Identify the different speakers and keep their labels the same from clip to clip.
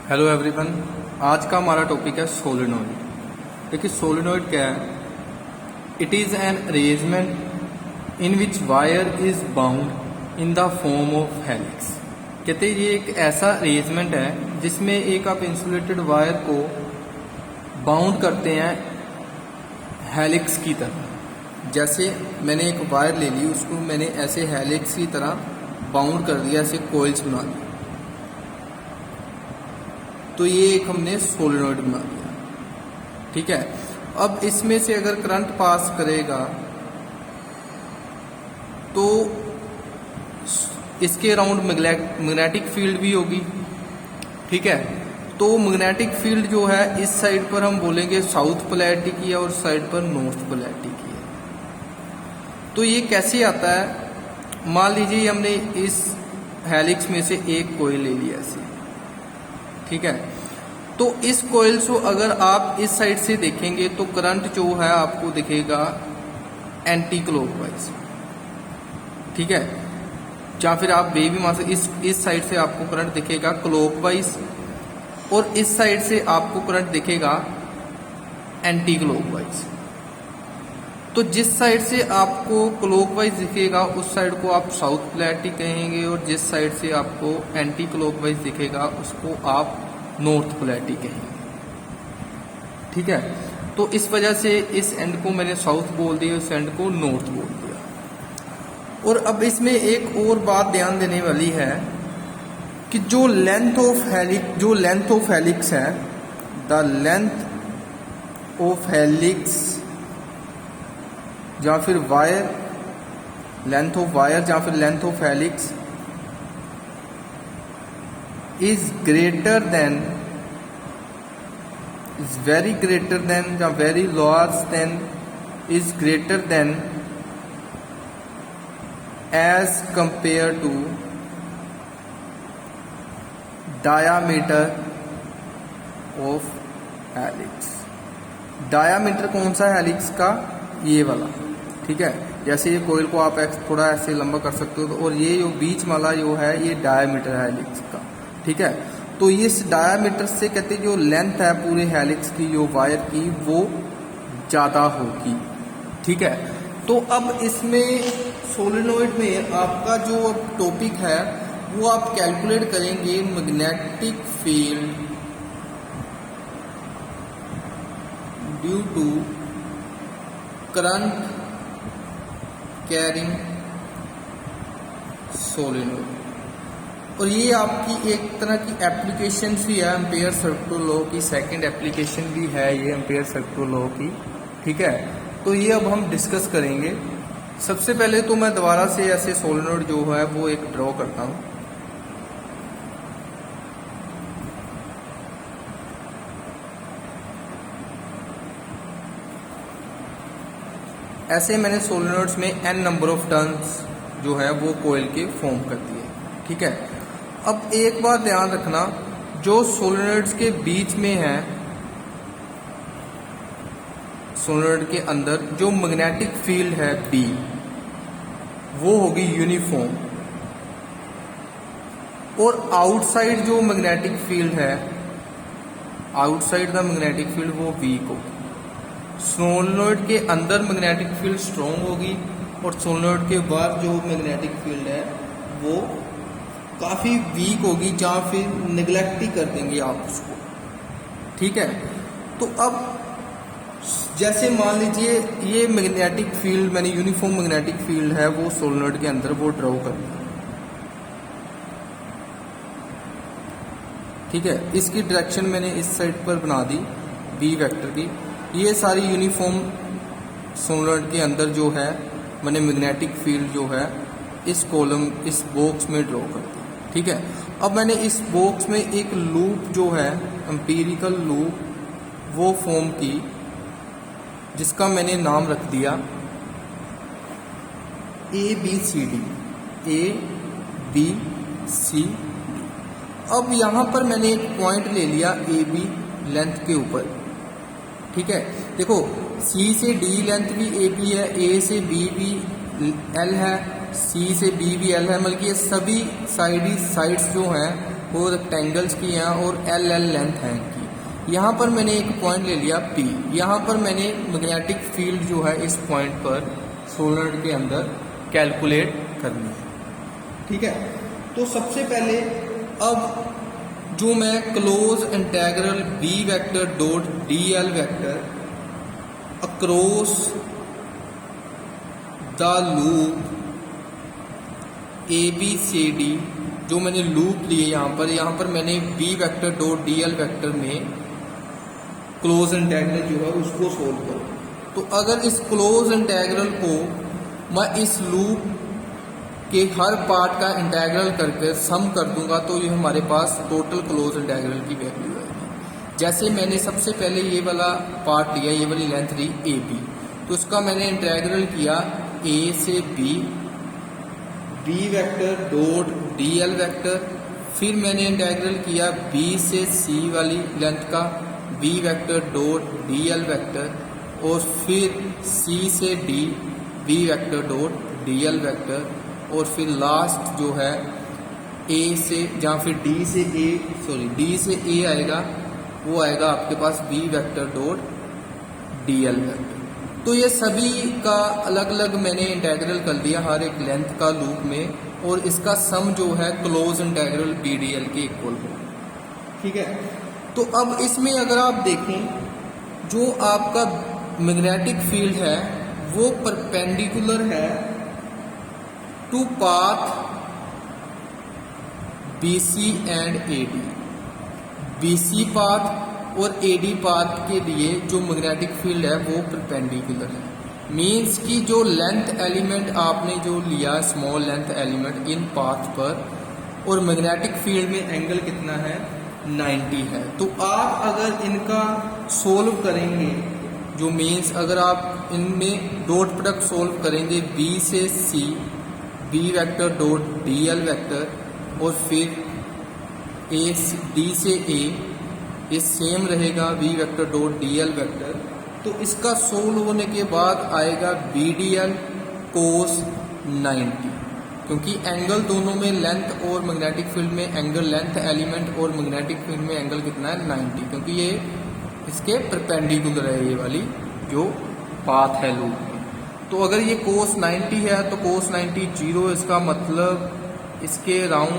Speaker 1: Hello everyone. आज का हमारा टॉपिक है सोलेनोइड। देखिए सोलेनोइड क्या है। It is an arrangement in which wire is bound in the form of helix. कहते हैं ये एक ऐसा अरेंजमेंट है जिसमें एक आप इंसुलेटेड वायर को बाउंड करते हैं हेलिक्स की तरह। जैसे मैंने एक वायर ले ली, उसको मैंने ऐसे हेलिक्स की तरह बाउंड कर दिया, ऐसे कोइल्स बना दिए, तो ये एक हमने सोलेनोइड बना दिया। ठीक है। अब इसमें से अगर करंट पास करेगा तो इसके अराउंड मैग्नेटिक फील्ड भी होगी। ठीक है। तो मैग्नेटिक फील्ड जो है इस साइड पर हम बोलेंगे साउथ पोलैरिटी की है और साइड पर नॉर्थ पोलैरिटी की है। तो ये कैसे आता है, मान लीजिए हमने इस हेलिक्स में से एक कॉइल ले लिया ऐसे। ठीक है। तो इस कॉइल को अगर आप इस साइड से देखेंगे तो करंट जो है आपको दिखेगा एंटी क्लॉकवाइज। ठीक है। या फिर आप वे भी मान सकते, इस साइड से आपको करंट दिखेगा क्लॉकवाइज और इस साइड से आपको करंट दिखेगा एंटी क्लॉकवाइज। तो जिस साइड से आपको क्लॉकवाइज दिखेगा उस साइड को आप साउथ पोलैरिटी कहेंगे और जिस साइड से आपको एंटी क्लॉकवाइज दिखेगा उसको आप नॉर्थ पोलैरिटी कहेंगे। ठीक है। तो इस वजह से इस एंड को मैंने साउथ बोल दिया, इस एंड को नॉर्थ बोल दिया। और अब इसमें एक और बात ध्यान देने वाली है कि जो लेंथ ऑफ हेलिक्स है, द लेंथ ऑफ हेलिक्स या फिर वायर, लेंथ ऑफ वायर या फिर length of helix is greater than, is very greater than या very large than, is greater than as compared to diameter of helix। Diameter कौन सा है helix का? ये वाला। ठीक है। जैसे ये कोइल को आप थोड़ा ऐसे लंबा कर सकते हो, और ये जो बीच वाला जो है ये डायामीटर है हेलिक्स का। ठीक है। तो इस डायामीटर से कहते हैं जो लेंथ है पूरे हेलिक्स की, जो वायर की, वो ज़्यादा होगी। ठीक है। तो अब इसमें सोलेनोइड में आपका जो टॉपिक है वो आप कैलकुलेट करेंगे magnetic field due to current carrying solenoid. और ये आपकी एक तरह की एप्लीकेशन भी है एम्पेयर सर्कुलर लॉ की, सेकंड एप्लीकेशन भी है ये एम्पेयर सर्कुलर लॉ की। ठीक है। तो ये अब हम डिस्कस करेंगे। सबसे पहले तो मैं दोबारा से ऐसे सोलेनोइड जो है वो एक ड्रॉ करता हूँ। ऐसे मैंने सोलेनोइड्स में n नंबर ऑफ टर्न्स जो है वो कोयल के फॉर्म कर दिए। ठीक है। अब एक बात ध्यान रखना, जो सोलेनोइड्स के बीच में है, सोलेनोइड के अंदर जो मैग्नेटिक फील्ड है B, वो होगी यूनिफॉर्म, और आउटसाइड जो मैग्नेटिक फील्ड है, आउटसाइड द मैग्नेटिक फील्ड, वो वीक होगी। सोलेनोइड के अंदर मैग्नेटिक फील्ड स्ट्रॉन्ग होगी और सोलेनोइड के बाहर जो मैग्नेटिक फील्ड है वो काफ़ी वीक होगी, जहाँ फिर निगलेक्ट ही कर देंगे आप उसको। ठीक है। तो अब जैसे मान लीजिए ये मैग्नेटिक फील्ड, मैंने यूनिफॉर्म मैग्नेटिक फील्ड है वो सोलेनोइड के अंदर वो ड्रॉ कर दिया। ठीक है। इसकी डायरेक्शन मैंने इस साइड पर बना दी बी वेक्टर की। ये सारी यूनिफॉर्म सोलेनोइड के अंदर जो है मैंने मैग्नेटिक फील्ड जो है इस कॉलम, इस बॉक्स में ड्रॉ कर दी। ठीक है। अब मैंने इस बॉक्स में एक लूप जो है एम्पिरिकल लूप वो फॉर्म की, जिसका मैंने नाम रख दिया ABCD। ABCD। अब यहाँ पर मैंने एक पॉइंट ले लिया AB लेंथ के ऊपर। ठीक है। देखो C से D लेंथ भी AB है, A से B भी L है, C से B भी L है, मतलब कि ये सभी साइड्स जो हैं वो रेक्टेंगल्स की हैं और एल एल लेंथ है इनकी। यहाँ पर मैंने एक पॉइंट ले लिया P, यहाँ पर मैंने मैग्नेटिक फील्ड जो है इस पॉइंट पर सोलेनॉइड के अंदर कैलकुलेट करनी है। ठीक है, तो सबसे पहले अब जो मैं close integral B vector dot DL vector across the loop ABCD जो मैंने लूप लिए यहाँ पर मैंने B vector dot DL vector में क्लोज इंटेग्रल जो है उसको सोल्व करूँ। तो अगर इस क्लोज इंटेग्रल को मैं इस लूप के हर पार्ट का इंटेग्रल करके सम कर दूंगा तो ये हमारे पास टोटल क्लोज इंटेग्रल की वैल्यू आएगी। जैसे मैंने सबसे पहले ये वाला पार्ट लिया, ये वाली लेंथ ली AB, तो इसका मैंने इंटेग्रल किया A से B vector dot DL vector, फिर मैंने इंटेग्रल किया B से C वाली लेंथ का B vector dot DL vector, और फिर C से D B vector dot DL vector, और फिर लास्ट जो है A से या फिर D से A आएगा, वो आएगा आपके पास B vector dot DL vector. तो ये सभी का अलग अलग मैंने इंटेग्रल कर दिया हर एक लेंथ का लूप में, और इसका सम जो है क्लोज इंटेग्रल BDL के इक्वल हो। ठीक है, तो अब इसमें अगर आप देखें जो आपका मैग्नेटिक फील्ड है वो परपेंडिकुलर है to path BC and AD। BC path और AD पाथ के लिए जो मैग्नेटिक फील्ड है वो परपेंडिकुलर है। मीन्स कि जो लेंथ एलिमेंट आपने जो लिया, small length element in path पर, और मैग्नेटिक फील्ड में एंगल कितना है 90 है। तो आप अगर इनका सोल्व करेंगे, जो मीन्स अगर आप इनमें डॉट प्रोडक्ट सोल्व करेंगे B से C B vector dot DL vector, और फिर D से A ये सेम रहेगा B vector dot DL vector, तो इसका सोल्व होने के बाद आएगा BDL कोस 90, क्योंकि एंगल दोनों में लेंथ और मैग्नेटिक फील्ड में एंगल, लेंथ एलिमेंट और मैग्नेटिक फील्ड में एंगल कितना है 90, क्योंकि ये इसके परपेंडिकुलर है ये वाली जो पाथ है लूप में। तो अगर ये कोस 90 है तो कोस 90 0, इसका मतलब इसके राउंड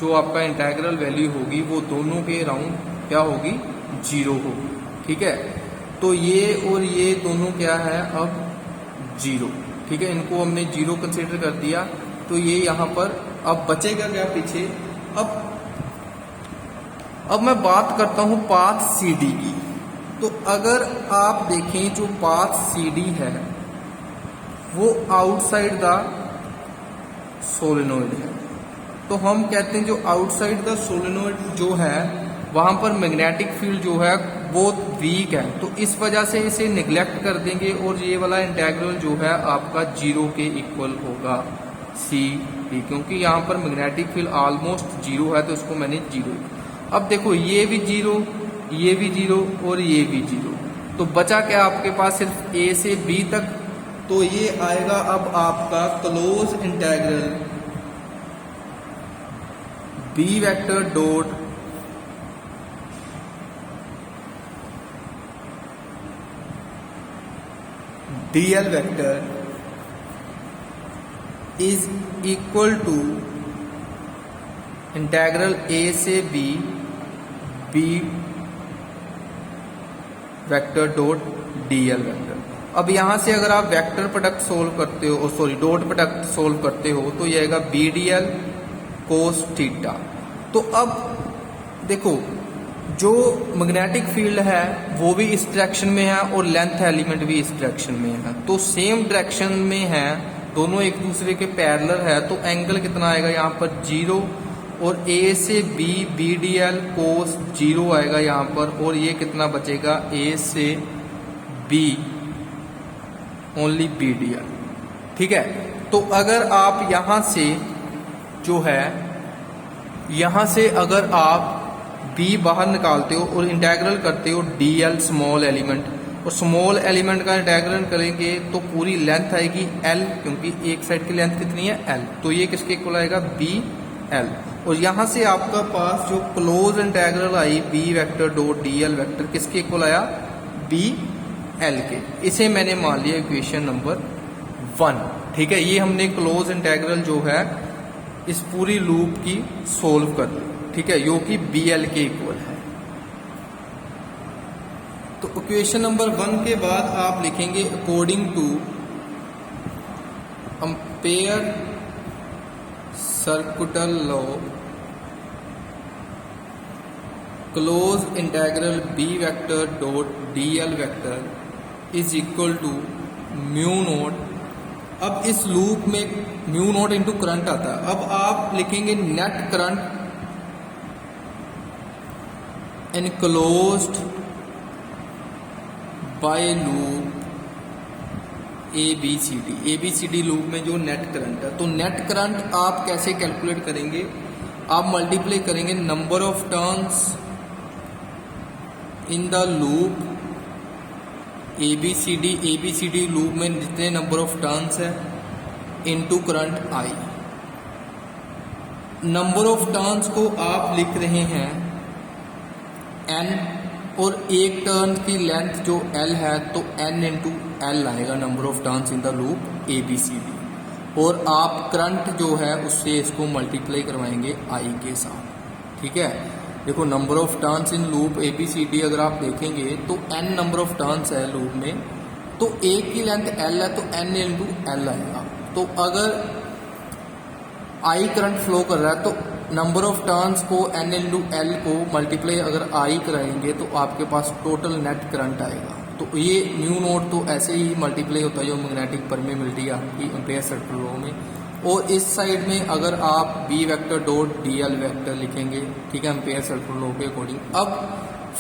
Speaker 1: जो आपका इंटेग्रल वैल्यू होगी वो दोनों के राउंड क्या होगी 0 होगी। ठीक है, तो ये और ये दोनों क्या है अब 0। ठीक है, इनको हमने 0 कंसीडर कर दिया, तो ये यहाँ पर अब बचेगा क्या पीछे। अब मैं बात करता हूँ पाथ CD की। तो अगर आप देखें जो पाथ CD है वो आउटसाइड द सोलेनोइड है, तो हम कहते हैं जो आउटसाइड द सोलेनोइड जो है वहां पर मैग्नेटिक फील्ड जो है बहुत वीक है, तो इस वजह से इसे निगलेक्ट कर देंगे और ये वाला इंटेग्रल जो है आपका 0 के इक्वल होगा CD, क्योंकि यहाँ पर मैग्नेटिक फील्ड ऑलमोस्ट 0 है, तो इसको मैंने 0। अब देखो ये भी 0, ये भी 0 और ये भी 0, तो बचा क्या आपके पास सिर्फ A से B तक। तो ये आएगा अब आपका close integral B vector dot DL vector is equal to integral A से B B vector dot DL vector. अब यहाँ से अगर आप वेक्टर प्रोडक्ट सोल्व करते हो, डॉट प्रोडक्ट सोल्व करते हो, तो ये आएगा BDL कोस थीटा। तो अब देखो जो मैग्नेटिक फील्ड है वो भी इस डायरेक्शन में है और लेंथ एलिमेंट भी इस डायरेक्शन में है, तो सेम डायरेक्शन में है, दोनों एक दूसरे के पैरेलल है, तो एंगल कितना आएगा यहाँ पर 0, और A से B BDL कोस 0 आएगा यहाँ पर, और ये कितना बचेगा A से B ओनली BDL। ठीक है, तो अगर आप यहाँ से जो है यहाँ से अगर आप B बाहर निकालते हो और इंटेग्रल करते हो DL स्मॉल एलिमेंट, और स्मॉल एलिमेंट का इंटेग्रल करेंगे तो पूरी लेंथ आएगी L, क्योंकि एक साइड की लेंथ कितनी है L, तो ये किसके इक्वल आएगा B एल, और यहाँ से आपका पास जो close integral I B vector dot D L vector किसके इक्वल आया, बी एल के। इसे मैंने मान लिया इक्वेशन नंबर 1। ठीक है, ये हमने क्लोज इंटेग्रल जो है इस पूरी लूप की सोल्व कर ली। ठीक है, जो कि बी एल के इक्वल है। तो इक्वेशन नंबर 1 के बाद आप लिखेंगे according to ampere circular law close integral B vector dot D L vector is equal to mu naught. अब इस लूप में म्यू नोट इंटू करंट आता है। अब आप लिखेंगे net current enclosed bye loop ABCD loop में जो नेट करंट है। तो नेट करंट आप कैसे कैलकुलेट करेंगे, आप मल्टीप्लाई करेंगे number of turns in the loop ABCD loop में जितने नंबर ऑफ टर्न्स है into current I। Number of turns को आप लिख रहे हैं N, और एक टर्न की लेंथ जो L है तो N इंटू L आएगा number of turns in the loop ABCD, और आप करंट जो है उससे इसको मल्टीप्लाई करवाएंगे I के साथ। ठीक है, देखो number of turns in loop ABCD अगर आप देखेंगे तो N नंबर ऑफ टर्न्स है लूप में, तो एक की लेंथ L है तो N इंटू L आएगा। तो अगर I करंट फ्लो कर रहा है तो नंबर ऑफ टर्न्स को N इंटू L को मल्टीप्लाई अगर I कराएंगे तो आपके पास टोटल नेट करंट आएगा। तो ये म्यू नोट तो ऐसे ही मल्टीप्लाई होता है जो मैग्नेटिक परमेबिलिटी आपकी एम्पेयर सर्कुलर लॉ में। और इस साइड में अगर आप B vector dot D L vector लिखेंगे, ठीक है, एम्पेयर सर्कुलर लॉ के अकॉर्डिंग। अब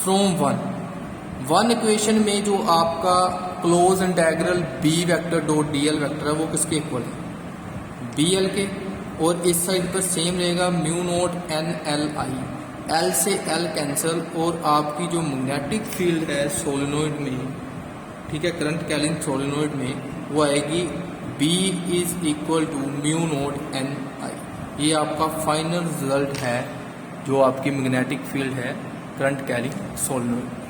Speaker 1: फ्रॉम वन इक्वेशन में जो आपका close integral B vector dot D L vector है वो किसके इक्वल है, बी एल के। और इस साइड पर सेम रहेगा mu naught N L I, L से एल कैंसल, और आपकी जो मैग्नेटिक फील्ड है सोलेनोइड में, ठीक है, करंट कैरिंग सोलेनोइड में, वो आएगी B is equal to mu naught N I. ये आपका फाइनल रिजल्ट है जो आपकी मैग्नेटिक फील्ड है करंट कैरिंग सोलेनोइड।